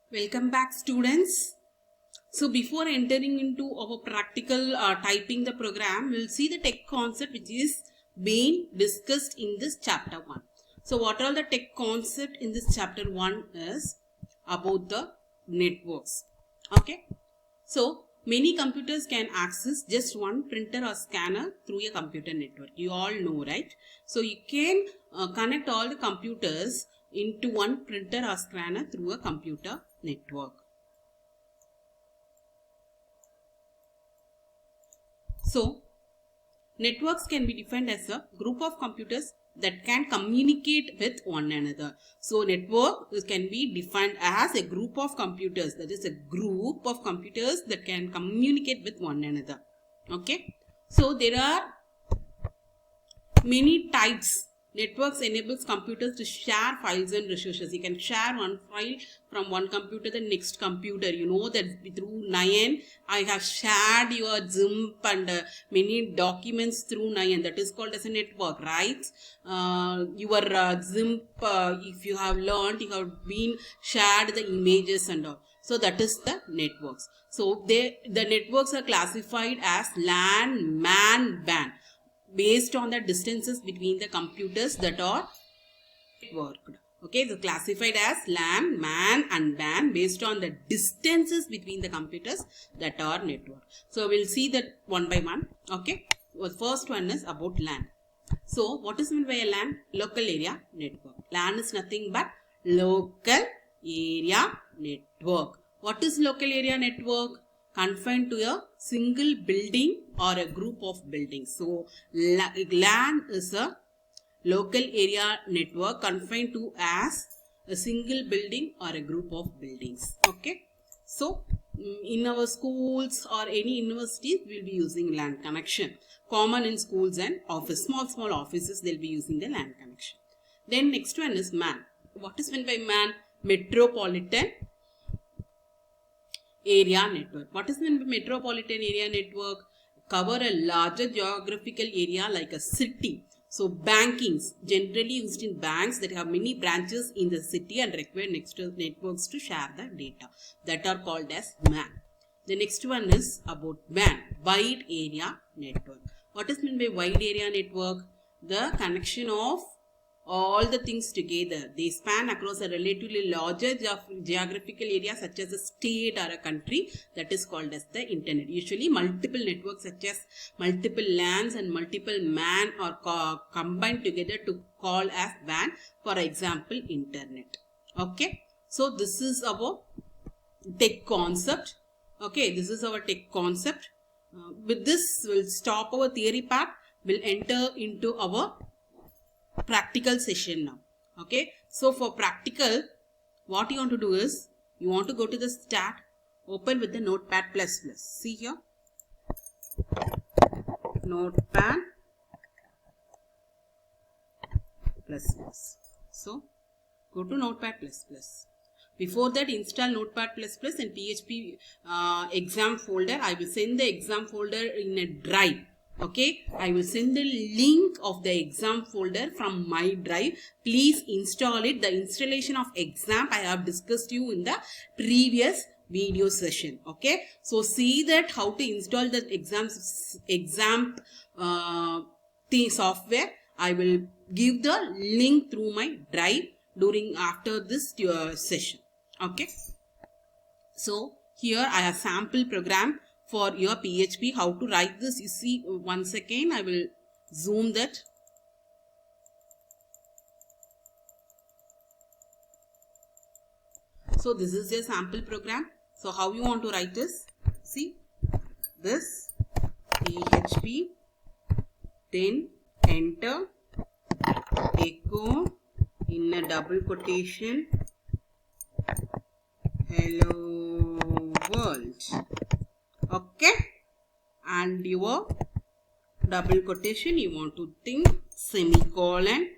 Welcome back, students. So before entering into our practical typing the program, we'll see the tech concept which is being discussed in this chapter 1. So what are the tech concept in this chapter 1 is about the networks. Okay. So many computers can access just one printer or scanner through a computer network. You all know, right? So you can connect all the computers into one printer or scanner through a computer network. So networks can be defined as a group of computers that can communicate with one another. So network can be defined as a group of computers, that is a group of computers that can communicate with one another. Okay. So there are many types. Networks enables computers to share files and resources. You can share one file from one computer to the next computer. You know that through Nayan, I have shared your ZIMP and many documents through Nayan. That is called as a network, right? Your ZIMP, if you have learned, you have been shared the images and all. So that is the networks. So the networks are classified as LAN, MAN, WAN, based on the distances between the computers that are networked. Okay, so classified as LAN, MAN and WAN based on the distances between the computers that are networked. So we'll see that one by one. Okay, the first one is about LAN. So what is meant by a LAN? Local area network. LAN is nothing but local area network. What is local area network? Confined to a single building or a group of buildings. So LAN is a local area network confined to as a single building or a group of buildings. Okay. So in our schools or any universities, we'll be using LAN connection. Common in schools and office, small offices, they'll be using the LAN connection. Then next one is MAN. What is meant by MAN? Metropolitan area network. What is the metropolitan area network? Cover a larger geographical area like a city. So bankings, generally used in banks that have many branches in the city and require networks to share the data, that are called as MAN. The next one is about WAN, wide area network. What is meant by wide area network? The connection of all the things together. They span across a relatively larger geographical area such as a state or a country, that is called as the internet. Usually multiple networks such as multiple LANs and multiple MAN are combined together to call as WAN, for example internet. Okay, so this is our tech concept. Okay, this is our tech concept. With this we'll stop our theory part. We'll enter into our practical session now. Okay, so for practical, what you want to do is you want to go to the start, open with the Notepad++. See here, Notepad++. So go to Notepad++. Before that, install Notepad++ and PHP exam folder. I will send the exam folder in a drive. Okay, I will send the link of the exam folder from my drive. Please install it. The installation of exam I have discussed you in the previous video session. Okay, so see that how to install the exam software. I will give the link through my drive after this session. Okay, so here I have sample program for your PHP, how to write this. You see, once again I will zoom that. So this is a sample program. So how you want to write this? See, this PHP, then enter, echo in a double quotation, hello world. Okay, and your double quotation you want to think, semicolon,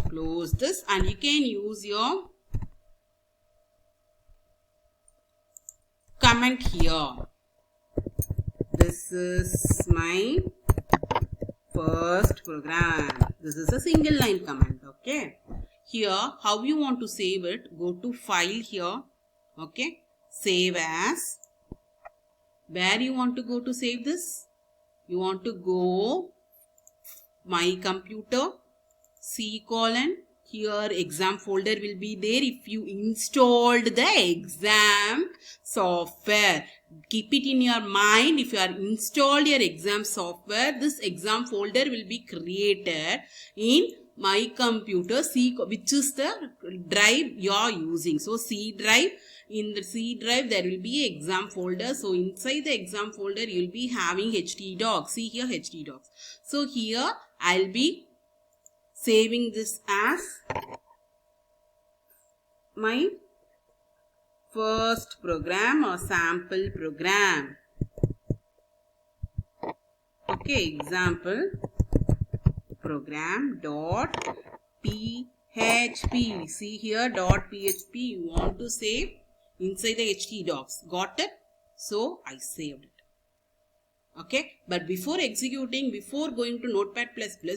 close this, and you can use your comment here. This is my first program. This is a single line comment. Okay, here how you want to save it? Go to file here, Okay, save as. Where you want to go to save this? You want to go my computer, C:, here exam folder will be there if you installed the exam software. Keep it in your mind, if you are installed your exam software, this exam folder will be created in my computer, C, which is the drive you are using. So C drive, in the C drive there will be exam folder. So inside the exam folder you will be having htdocs. See here, htdocs. So here I'll be saving this as my first program or sample program. Okay, example program dot php. See here, dot php you want to save inside the htdocs. Got it? So I saved it. Okay, but before executing, before going to Notepad++,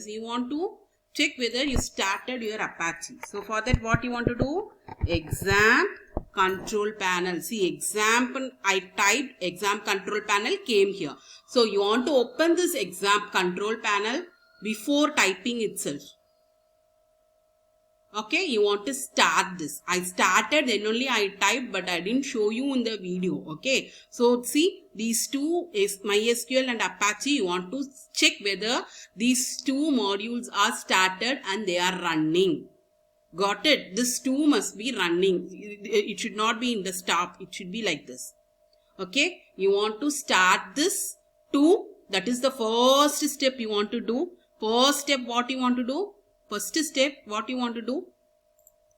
you want to check whether you started your Apache. So for that, what you want to do? Exam control panel. See, example, I typed exam control panel, came here. So you want to open this exam control panel before typing itself. Okay, you want to start this. I started, then only I typed, but I didn't show you in the video. Okay, so see, these two is MySQL and Apache. You want to check whether these two modules are started and they are running. Got it? This two must be running. It should not be in the stop. It should be like this. Okay, you want to start this two. That is the first step you want to do. First step, what you want to do? First step, what you want to do?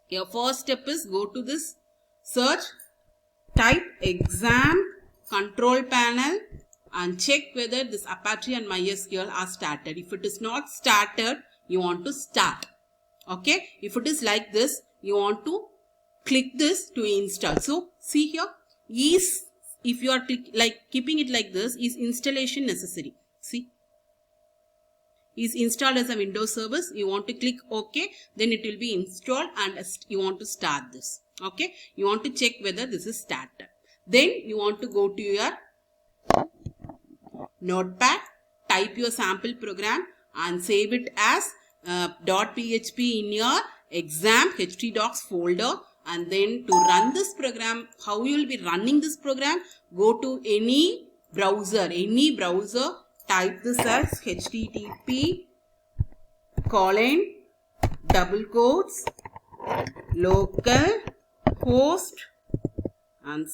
Your first step is go to this search, type exam control panel and check whether this Apache and MySQL are started. If it is not started, you want to start. Okay, if it is like this, you want to click this to install. So see here, is, if you are keeping it like this, is installation necessary? See, is installed as a Windows service. You want to click OK, then it will be installed and you want to start this. Okay, you want to check whether this is started. Then you want to go to your Notepad, type your sample program and save it as .php in your exam htdocs folder. And then to run this program, how you will be running this program? Go to any browser, type this as http:// localhost and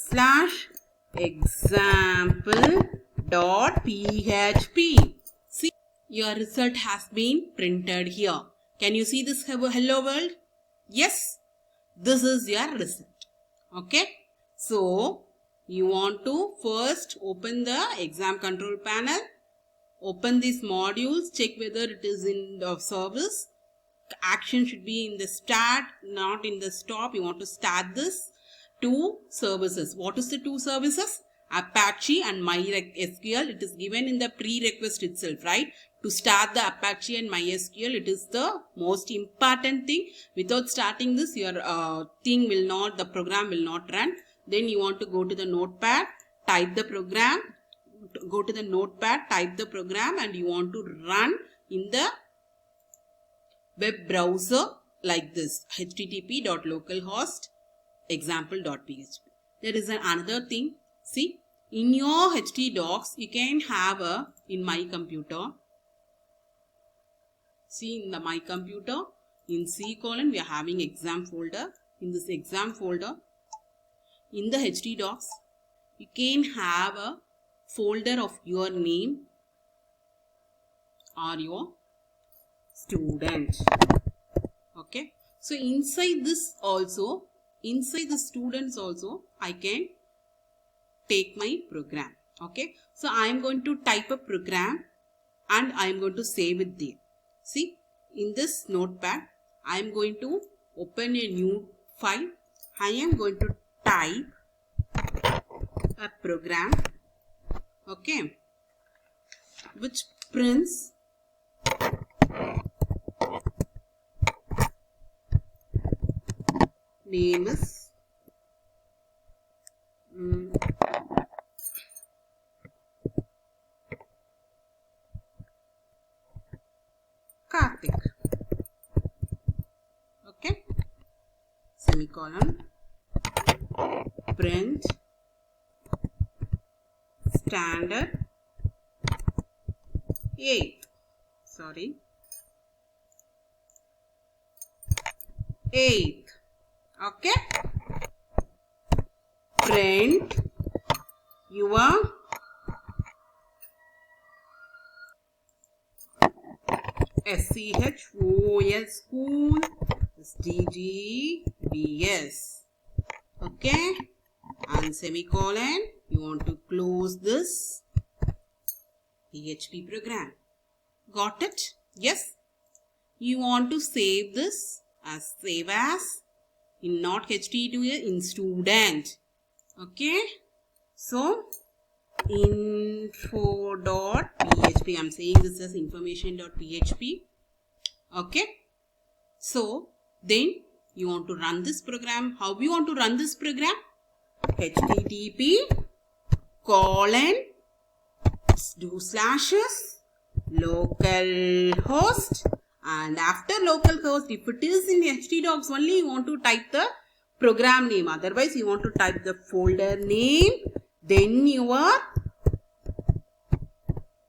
/example.php. See, your result has been printed here. Can you see this hello world? Yes, this is your result. Okay, so you want to first open the exam control panel, open these modules, check whether it is in the service. Action should be in the start, not in the stop. You want to start this. Two services. What is the two services? Apache and MySQL. It is given in the prerequisite itself, right? To start the Apache and MySQL, it is the most important thing. Without starting this, your the program will not run. Then you want to go to the Notepad, type the program. Go to the Notepad, type the program, and you want to run in the web browser like this, http:// example.php. There is another thing. See, in your htdocs, you can have in my computer. See, in the my computer, in C:, we are having exam folder. In this exam folder, in the htdocs, you can have a folder of your name or your student. Okay, so inside this also, inside the students also, I can take my program. Okay, so I am going to type a program and I am going to save it there. See, in this Notepad, I am going to open a new file. I am going to type a program, okay, which prints name is semicolon, print standard 8th. Sorry. 8th. Okay. Print your SCHOOL school SDGBS. Okay. And semicolon. You want to close this PHP program. Got it? Yes. You want to save this as save as in not HTTP in student. Okay. So info.php. I'm saying this as information.php. Okay. So then you want to run this program. How you want to run this program? HTTP /localhost, and after localhost, if it is in htdocs only, you want to type the program name. Otherwise, you want to type the folder name, then your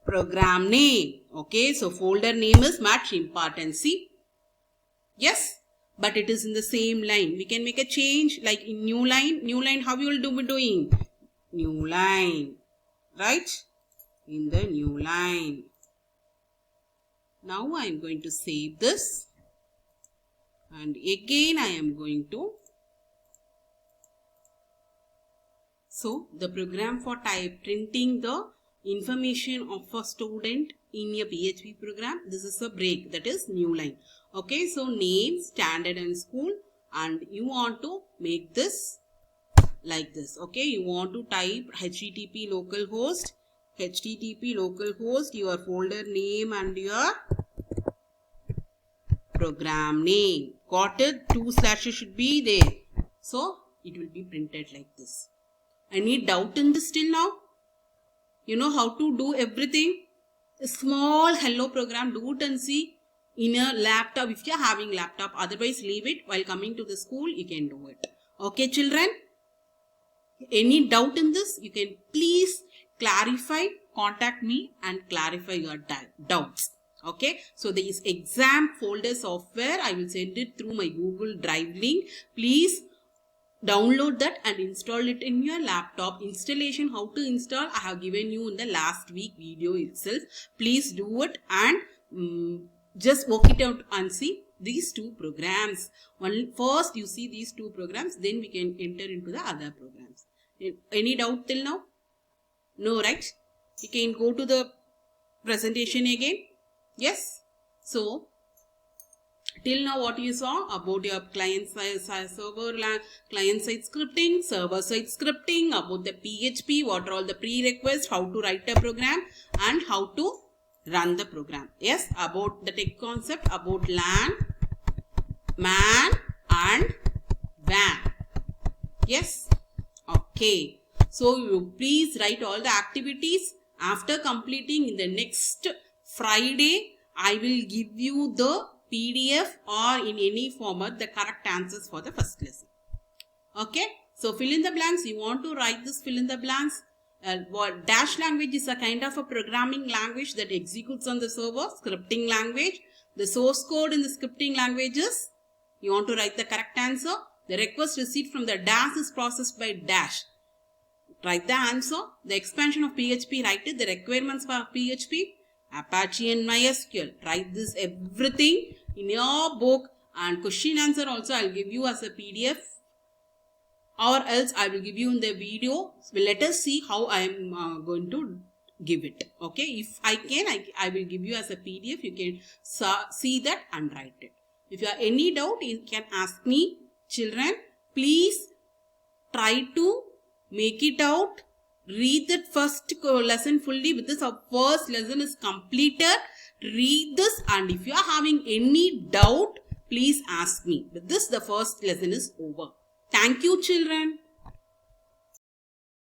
program name. Okay, so folder name is much important. See? Yes, but it is in the same line. We can make a change like in new line. New line, how you will be doing? New line, right? In the new line. Now I am going to save this, and again I am going to. So the program for printing the information of a student in a PHP program, this is a break, that is new line. Okay, so name, standard and school, and you want to make this like this. Okay, you want to type HTTP localhost, your folder name and your program name. Got it? 2 slashes should be there. So it will be printed like this. Any doubt in this till now? You know how to do everything? A small hello program, do it and see in a laptop if you are having laptop. Otherwise leave it. While coming to the school you can do it. Okay children? Any doubt in this? You can please clarify, contact me and clarify your doubts. Okay, so there is exam folder software. I will send it through my Google Drive link. Please download that and install it in your laptop. Installation, how to install, I have given you in the last week video itself. Please do it and just work it out and see these two programs. First you see these two programs, then we can enter into the other programs. Any doubt till now? No, right? You can go to the presentation again. Yes. So till now what you saw about your client side scripting, server side scripting, about the PHP, what are all the prerequisites, how to write a program and how to run the program. Yes, about the tech concept, about LAN, MAN and WAN. Yes. Okay. So you please write all the activities. After completing in the next Friday, I will give you the PDF or in any format the correct answers for the first lesson. Okay. So fill in the blanks. You want to write this fill in the blanks. Dash language is a kind of a programming language that executes on the server. Scripting language. The source code in the scripting languages. You want to write the correct answer. The request received from the dash is processed by dash. Write the answer. The expansion of PHP, write it. The requirements for PHP, Apache and MySQL. Write this everything in your book, and question answer also I will give you as a PDF, or else I will give you in the video. So let us see how I am going to give it. Okay, if I can, I will give you as a PDF. You can see that and write it. If you have any doubt, you can ask me. Children, please try to make it out. Read that first lesson fully. With this, our first lesson is completed. Read this, and if you are having any doubt, please ask me. With this, the first lesson is over. Thank you, children.